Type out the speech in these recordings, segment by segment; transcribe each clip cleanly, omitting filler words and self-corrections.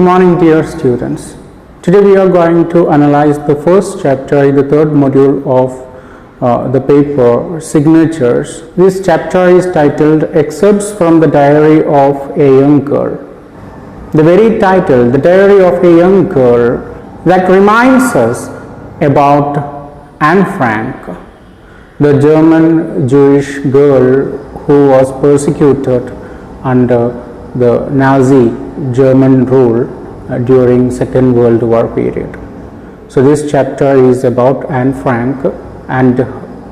Good morning, dear students. Today we are going to analyze the first chapter in the third module of the paper Signatures. This chapter is titled Excerpts from the Diary of a Young Girl. The very title, The Diary of a Young Girl, that reminds us about Anne Frank, the German Jewish girl who was persecuted under the Nazi German rule during Second World War period. So this chapter is about Anne Frank and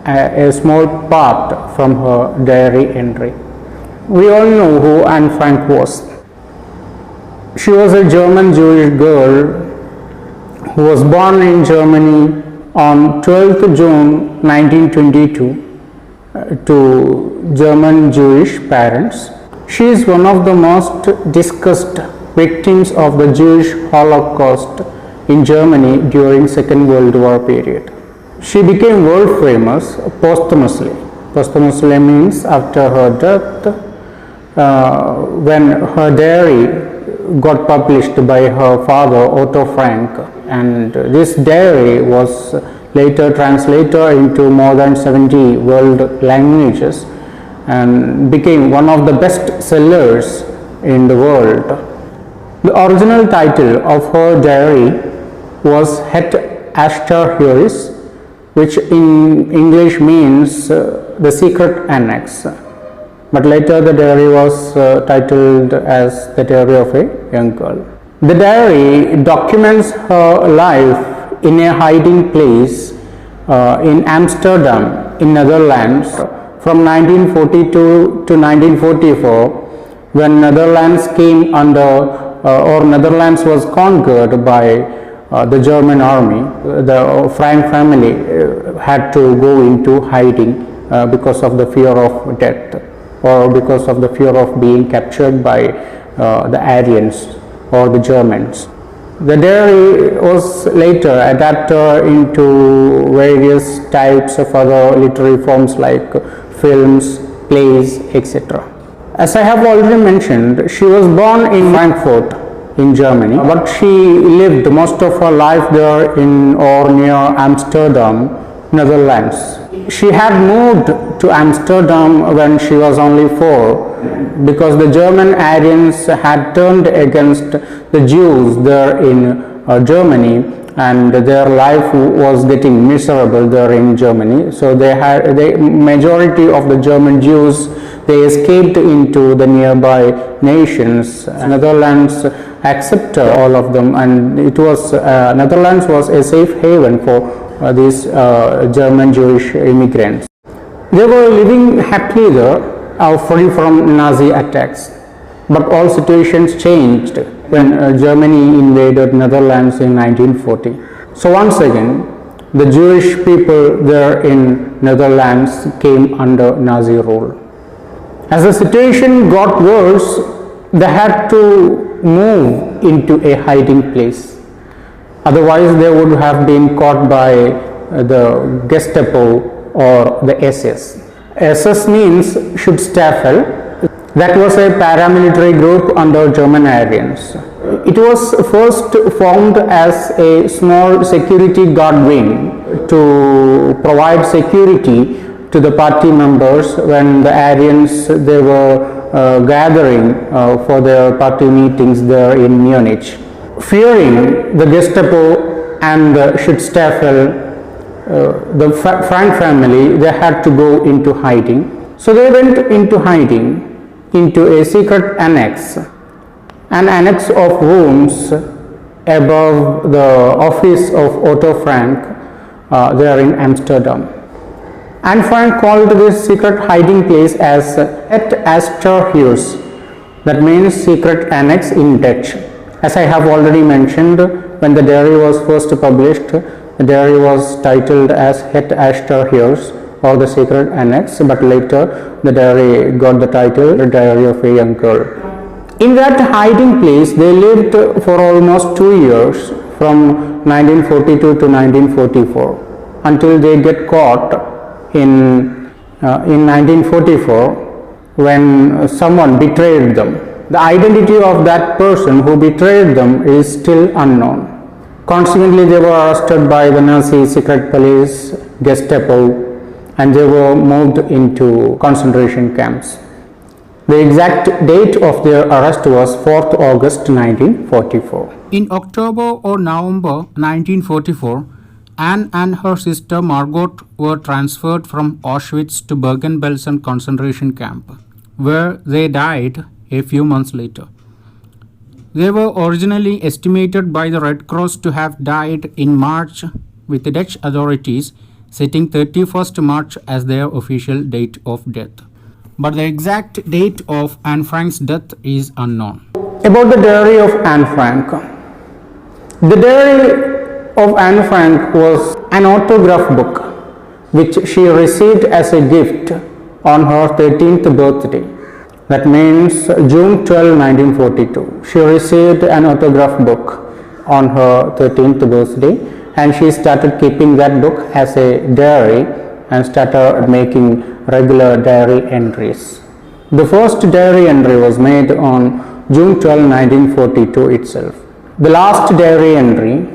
a small part from her diary entry. We all know who Anne Frank was. She was a German Jewish girl who was born in Germany on 12th June 1922 to German Jewish parents. She is one of the most discussed victims of the Jewish Holocaust in Germany during Second World War period. She became world famous posthumously. Posthumously means after her death, when her diary got published by her father Otto Frank, and this diary was later translated into more than 70 world languages and became one of the best sellers in the world. The original title of her diary was Het Achterhuis, which in English means the secret annex, but later the diary was titled as the Diary of a Young Girl. The diary documents her life in a hiding place in Amsterdam in Netherlands from 1942 to 1944, when Netherlands came under or Netherlands was conquered by the German army. The Frank family had to go into hiding because of the fear of death or because of the fear of being captured by the Aryans or the Germans. The diary was later adapted into various types of other literary forms like films, plays, etc. As I have already mentioned, she was born in Frankfurt in Germany, but she lived most of her life there in or near Amsterdam, Netherlands. She had moved to Amsterdam when she was only 4 because the German Aryans had turned against the Jews there in Germany, and their life was getting miserable there in Germany. So the majority of the German Jews, they escaped into the nearby nations. Netherlands accepted all of them, and it was Netherlands was a safe haven for these German Jewish immigrants. They were living happily there, free from Nazi attacks. But all situations changed when Germany invaded Netherlands in 1940. So once again, the Jewish people there in Netherlands came under Nazi rule. As the situation got worse, they had to move into a hiding place. Otherwise, they would have been caught by the Gestapo or the SS. SS means Schutzstaffel. That was a paramilitary group under German Aryans. It was first formed as a small security guard wing to provide security to the party members when the Aryans they were gathering for their party meetings there in Munich. Fearing the Gestapo and the Schutzstaffel, the Frank family, they had to go into hiding. So they went into hiding into a secret annex, an annex of rooms above the office of Otto Frank there in Amsterdam. Anne Frank called this secret hiding place as Het Achterhuis, that means secret annex in Dutch. As I have already mentioned, when the diary was first published, the diary was titled as Het Achterhuis or the secret annex, but later the diary got the title The Diary of a Young Girl. In that hiding place, they lived for almost 2 years, from 1942 to 1944, until they get caught in 1944 when someone betrayed them. The identity of that person who betrayed them is still unknown. Consequently, they were arrested by the Nazi secret police, Gestapo, and they were moved into concentration camps. The exact date of their arrest was 4th August 1944. In October or November 1944, Anne and her sister Margot were transferred from Auschwitz to Bergen-Belsen concentration camp, where they died a few months later. They were originally estimated by the Red Cross to have died in March, with the Dutch authorities setting 31st March as their official date of death. But the exact date of Anne Frank's death is unknown. About the diary of Anne Frank. The diary of Anne Frank was an autograph book which she received as a gift on her 13th birthday. That means June 12, 1942. She received an autograph book on her 13th birthday, and she started keeping that book as a diary and started making regular diary entries. The first diary entry was made on June 12, 1942 itself. The last diary entry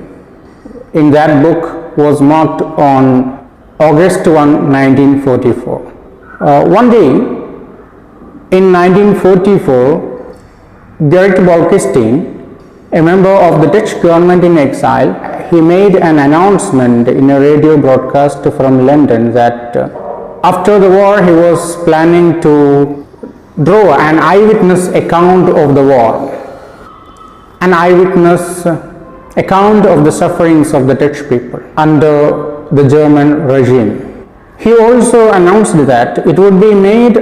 in that book was marked on August 1, 1944. One day in 1944, Gerrit Bolkestein, a member of the Dutch government in exile, he made an announcement in a radio broadcast from London that after the war he was planning to draw an eyewitness account of the war, an eyewitness account of the sufferings of the Dutch people under the German regime. He also announced that it would be made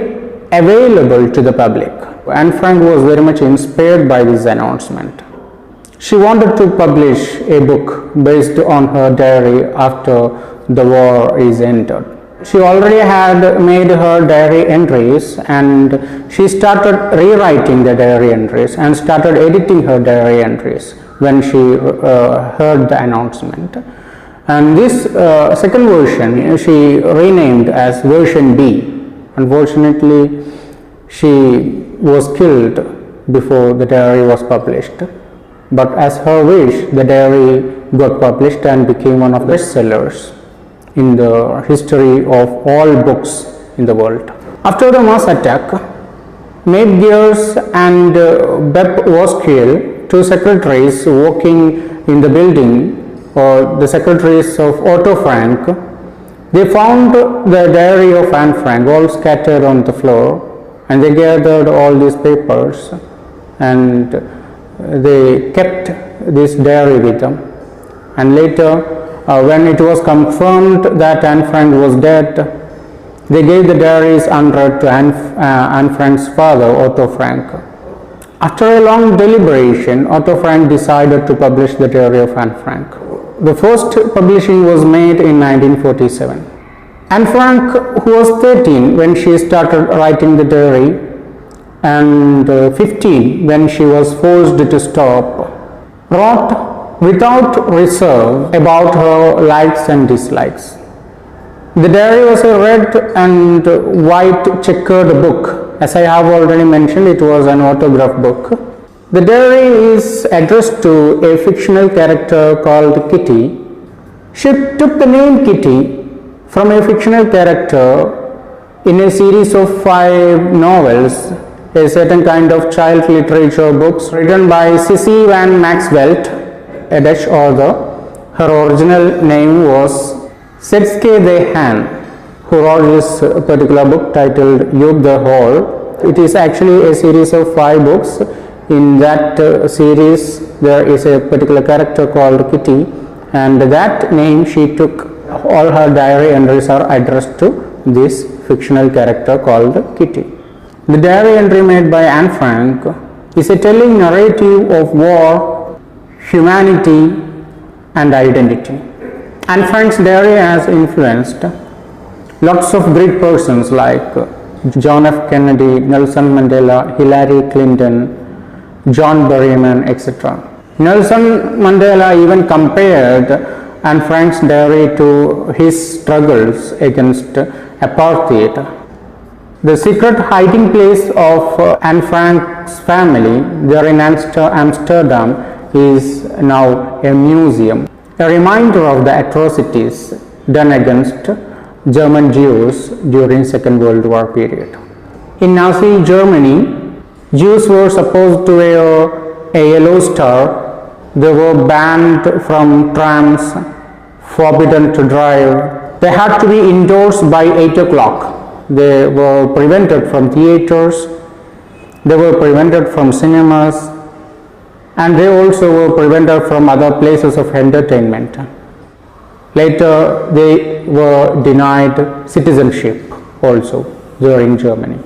available to the public. Anne Frank was very much inspired by this announcement. She wanted to publish a book based on her diary after the war is ended. She already had made her diary entries, and she started rewriting the diary entries and started editing her diary entries when she heard the announcement. And this second version she renamed as version B. Unfortunately, she was killed before the diary was published. But as her wish, the diary got published and became one of the bestsellers in the history of all books in the world. After the mass attack, Meip Gies and Meip was killed. Two secretaries working in the building, or the secretaries of Otto Frank, they found the diary of Anne Frank all scattered on the floor, and they gathered all these papers and they kept this diary with them. And later, when it was confirmed that Anne Frank was dead, they gave the diaries unread to Anne Frank's father, Otto Frank. After a long deliberation, Otto Frank decided to publish the diary of Anne Frank. The first publishing was made in 1947. Anne Frank, who was 13 when she started writing the diary, and 15 when she was forced to stop, wrote without reserve about her likes and dislikes. The diary was a red and white checkered book. As I have already mentioned, it was an autograph book. The diary is addressed to a fictional character called Kitty. She took the name Kitty from a fictional character in a series of 5 novels, a certain kind of child literature books written by Sissy van Maxveld, a Dutch author. Her original name was Setske de Haan, who wrote this particular book titled Joop the Hole. It is actually a series of 5 books. In that series, there is a particular character called Kitty, and that name she took. All her diary entries are addressed to this fictional character called Kitty. The diary entry made by Anne Frank is a telling narrative of war, humanity, and identity. Anne Frank's diary has influenced lots of great persons like John F. Kennedy, Nelson Mandela, Hillary Clinton, John Berryman, etc. Nelson Mandela even compared Anne Frank's diary to his struggles against apartheid. The secret hiding place of Anne Frank's family there in Amsterdam is now a museum, a reminder of the atrocities done against German Jews during Second World War period. In Nazi Germany, Jews were supposed to wear a yellow star. They were banned from trams, forbidden to drive. They had to be indoors by 8 o'clock. They were prevented from theaters. They were prevented from cinemas. And they also were prevented from other places of entertainment. Later, they were denied citizenship also during Germany,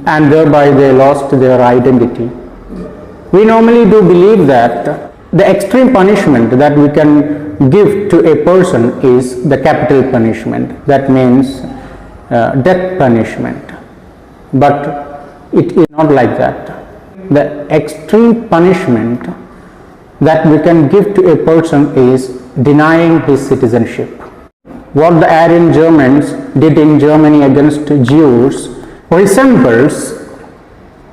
and thereby they lost their identity. We normally do believe that the extreme punishment that we can give to a person is the capital punishment. That means death punishment. But it is not like that. The extreme punishment that we can give to a person is denying his citizenship. What the Aryan Germans did in Germany against Jews resembles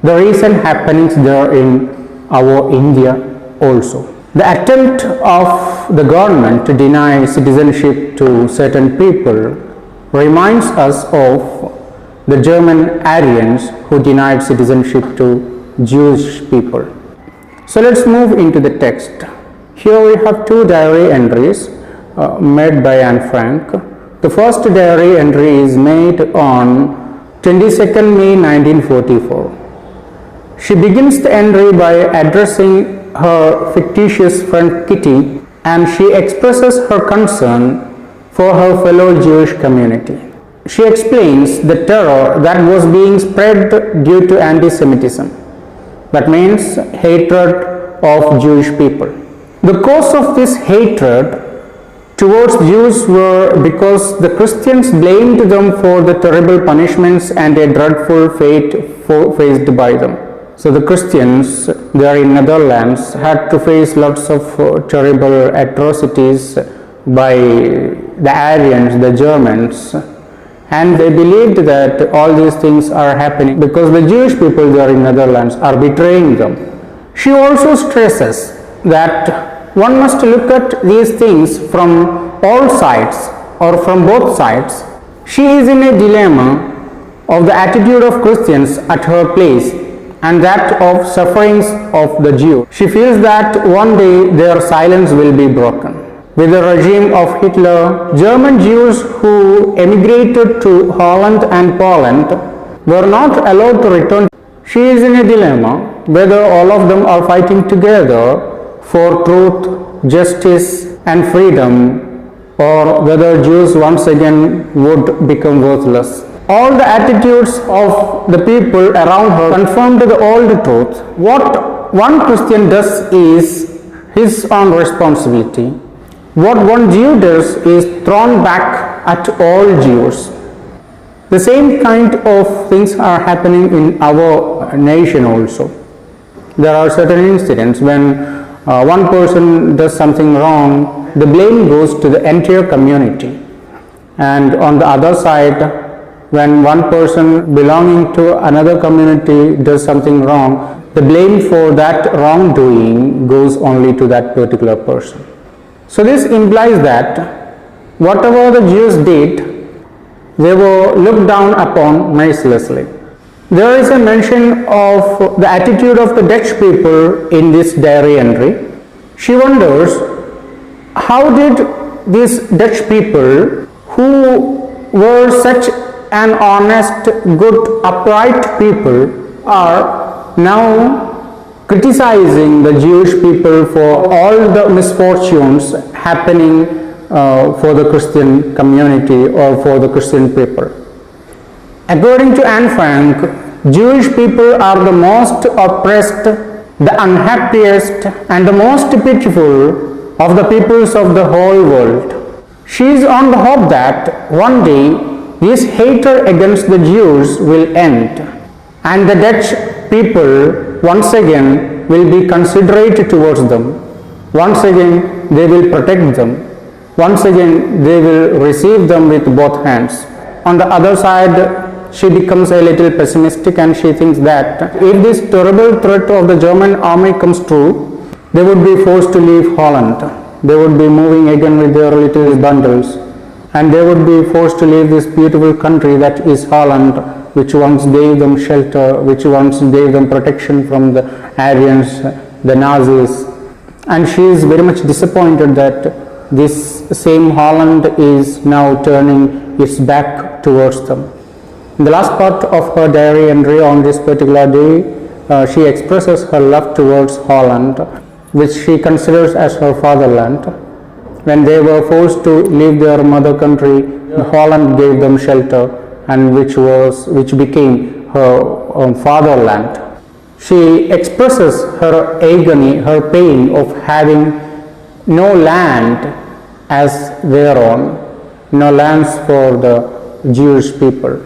the recent happenings there in our India also. The attempt of the government to deny citizenship to certain people reminds us of the German Aryans who denied citizenship to Jewish people. So let's move into the text. Here we have two diary entries made by Anne Frank. The first diary entry is made on 22nd May 1944. She begins the entry by addressing her fictitious friend Kitty, and she expresses her concern for her fellow Jewish community. She explains the terror that was being spread due to anti-Semitism. That means hatred of Jewish people. The cause of this hatred towards Jews were because the Christians blamed them for the terrible punishments and a dreadful fate faced by them. So the Christians there in Netherlands had to face lots of terrible atrocities by the Aryans, the Germans, and they believed that all these things are happening because the Jewish people there in Netherlands are betraying them. She also stresses that one must look at these things from all sides or from both sides. She is in a dilemma of the attitude of Christians at her place and that of sufferings of the Jews. She feels that one day their silence will be broken. With the regime of Hitler, German Jews who emigrated to Holland and Poland were not allowed to return. She is in a dilemma whether all of them are fighting together for truth, justice and freedom, or whether Jews once again would become worthless. All the attitudes of the people around her confirmed the old truth. What one Christian does is his own responsibility. What one Jew does is thrown back at all Jews. The same kind of things are happening in our nation also. There are certain incidents when one person does something wrong, the blame goes to the entire community. And on the other side, when one person belonging to another community does something wrong, the blame for that wrongdoing goes only to that particular person. So this implies that whatever the Jews did, they were looked down upon mercilessly. There is a mention of the attitude of the Dutch people in this diary entry. She wonders, how did these Dutch people, who were such an honest, good, upright people, are now criticizing the Jewish people for all the misfortunes happening for the Christian community or for the Christian people. According to Anne Frank, Jewish people are the most oppressed, the unhappiest and the most pitiful of the peoples of the whole world. She is on the hope that one day this hatred against the Jews will end and the Dutch people once again will be considerate towards them. Once again they will protect them. Once again they will receive them with both hands. On the other side, she becomes a little pessimistic and she thinks that if this terrible threat of the German army comes true, they would be forced to leave Holland. They would be moving again with their little bundles, and they would be forced to leave this beautiful country that is Holland, which once gave them shelter, which once gave them protection from the Aryans, the Nazis. And she is very much disappointed that this same Holland is now turning its back towards them. In the last part of her diary entry on this particular day, she expresses her love towards Holland, which she considers as her fatherland. When they were forced to leave their mother country, Holland gave them shelter, and which became her fatherland. She expresses her agony, her pain of having no land as their own, no lands for the Jewish people.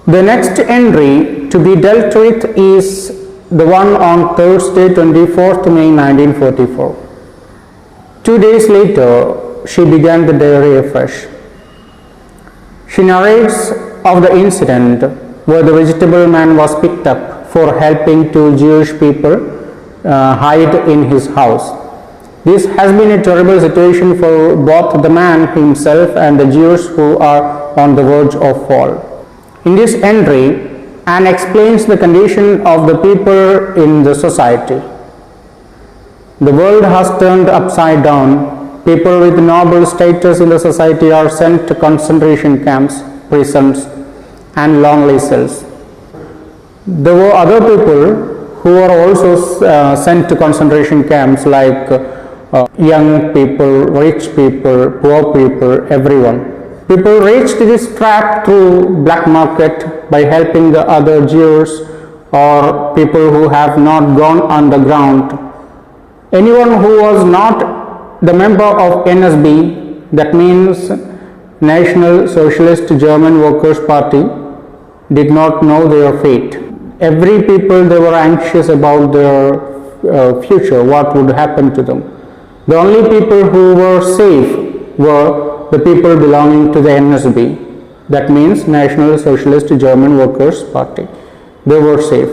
The next entry to be dealt with is the one on Thursday, 24th May 1944. 2 days later, she began the diary afresh. She narrates of the incident where the vegetable man was picked up for helping two Jewish people hide in his house. This has been a terrible situation for both the man himself and the Jews who are on the verge of fall. In this entry, Anne explains the condition of the people in the society. The world has turned upside down. People with noble status in the society are sent to concentration camps, prisons, and lonely cells. There were other people who were also sent to concentration camps, like young people, rich people, poor people, everyone. People reached this trap through black market by helping the other Jews or people who have not gone underground. Anyone who was not the member of NSB, that means National Socialist German Workers' Party, did not know their fate. Every people, they were anxious about their future, what would happen to them. The only people who were safe were the people belonging to the NSB, that means National Socialist German Workers' Party. They were safe.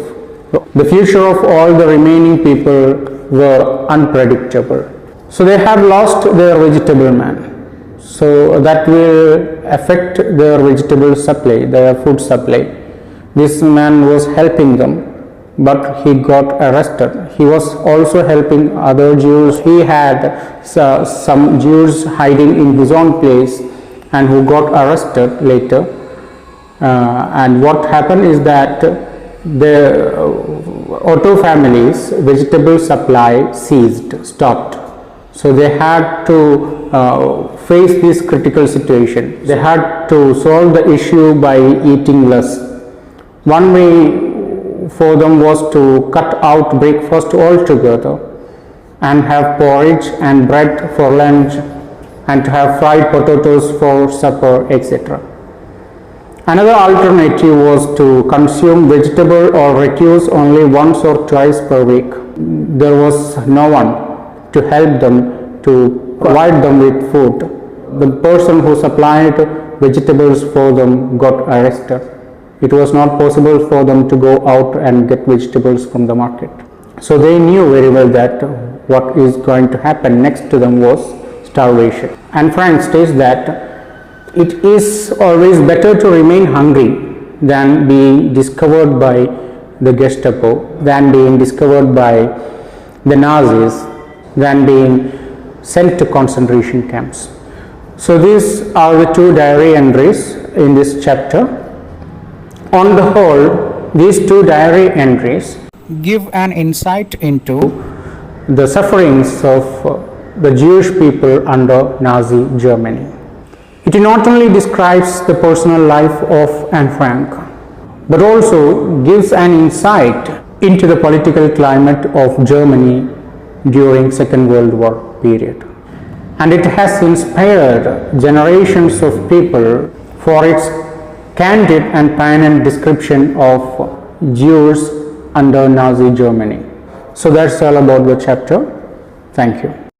The future of all the remaining people were unpredictable. So they have lost their vegetable man. So that will affect their vegetable supply, their food supply. This man was helping them, but he got arrested. He was also helping other Jews. He had some Jews hiding in his own place and who got arrested later. And what happened is that the Otto family's vegetable supply stopped. So they had to face this critical situation. They had to solve the issue by eating less. One way for them was to cut out breakfast altogether and have porridge and bread for lunch and to have fried potatoes for supper, etc. Another alternative was to consume vegetable or recuse only once or twice per week. There was no one to help them, to provide them with food. The person who supplied vegetables for them got arrested. It was not possible for them to go out and get vegetables from the market. So they knew very well that what is going to happen next to them was starvation. And Frank states that it is always better to remain hungry than being discovered by the Gestapo, than being discovered by the Nazis, than being sent to concentration camps. So these are the two diary entries in this chapter. On the whole, these two diary entries give an insight into the sufferings of the Jewish people under Nazi Germany. It not only describes the personal life of Anne Frank, but also gives an insight into the political climate of Germany during Second World War period. And it has inspired generations of people for its candid and poignant description of Jews under Nazi Germany. So that's all about the chapter. Thank you.